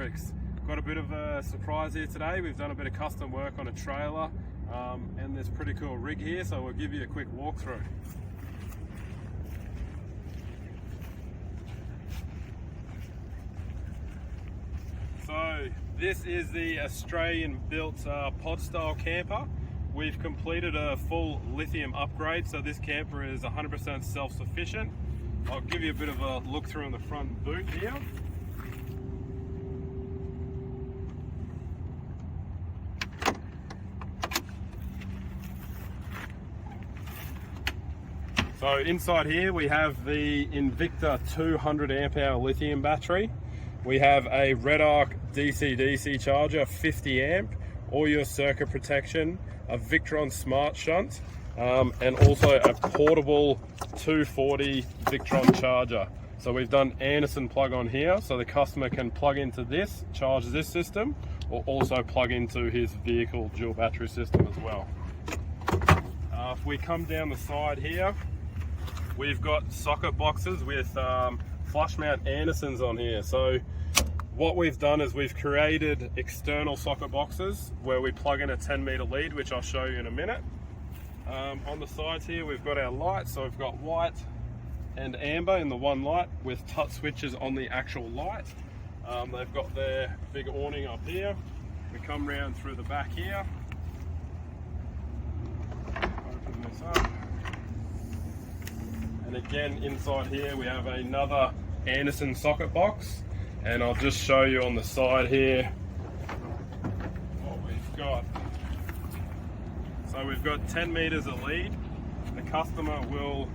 Electrics. Got a bit of a surprise here today. We've done a bit of custom work on a trailer and this pretty cool rig here, so we'll give you a quick walkthrough. So this is the Australian built pod style camper. We've completed a full lithium upgrade, so this camper is 100% self-sufficient. I'll give you a bit of a look through on the front boot here. So inside here we have the Invicta 200 amp hour lithium battery. We have a Red Arc DC-DC charger, 50 amp, all your circuit protection, a Victron smart shunt, and also a portable 240 Victron charger. So we've done Anderson plug on here, so the customer can plug into this, charge this system, or also plug into his vehicle dual battery system as well. If we come down the side here, we've got socket boxes with flush mount Andersons on here. So what we've done is we've created external socket boxes where we plug in a 10-meter lead, which I'll show you in a minute. On the sides here we've got our lights, so we've got white and amber in the one light with touch switches on the actual light. They've got their big awning up here. We come round through the back here. Open this up. And again, inside here we have another Anderson socket box, and I'll just show you on the side here what we've got. So we've got 10 meters of lead. The customer will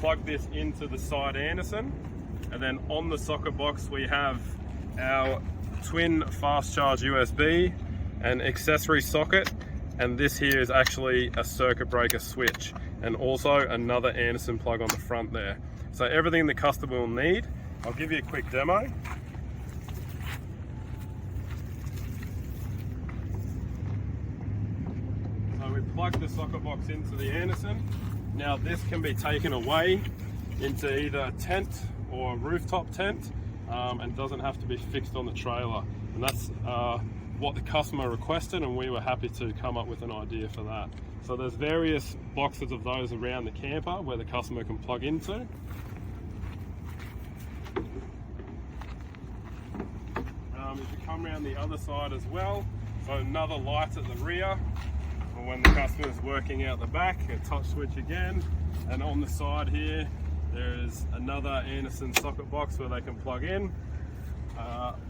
plug this into the side Anderson, and then on the socket box we have our twin fast charge USB, an accessory socket, and this here is actually a circuit breaker switch, and also another Anderson plug on the front there. So everything the customer will need. I'll give you a quick demo. So we plug the socket box into the Anderson. Now this can be taken away into either a tent or a rooftop tent, and doesn't have to be fixed on the trailer. And that's what the customer requested, and we were happy to come up with an idea for that. So there's various boxes of those around the camper where the customer can plug into. If you come around the other side as well, so another light at the rear for when the customer is working out the back, a touch switch again, and on the side here there's another Anderson socket box where they can plug in.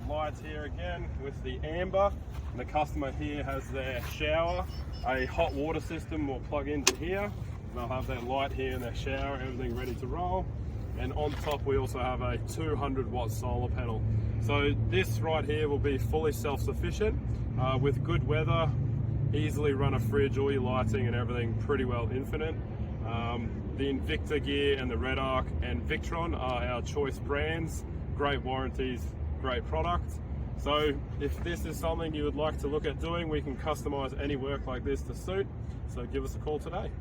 Lights here again with the amber, and the customer here has their shower. A hot water system will plug into here, and they'll have their light here in their shower, everything ready to roll. And on top we also have a 200 watt solar panel. So this right here will be fully self-sufficient with good weather, easily run a fridge, all your lighting and everything pretty well infinite. The Invicta gear and the Red Arc and Victron are our choice brands, great warranties, great product. So if this is something you would like to look at doing, we can customize any work like this to suit. So give us a call today.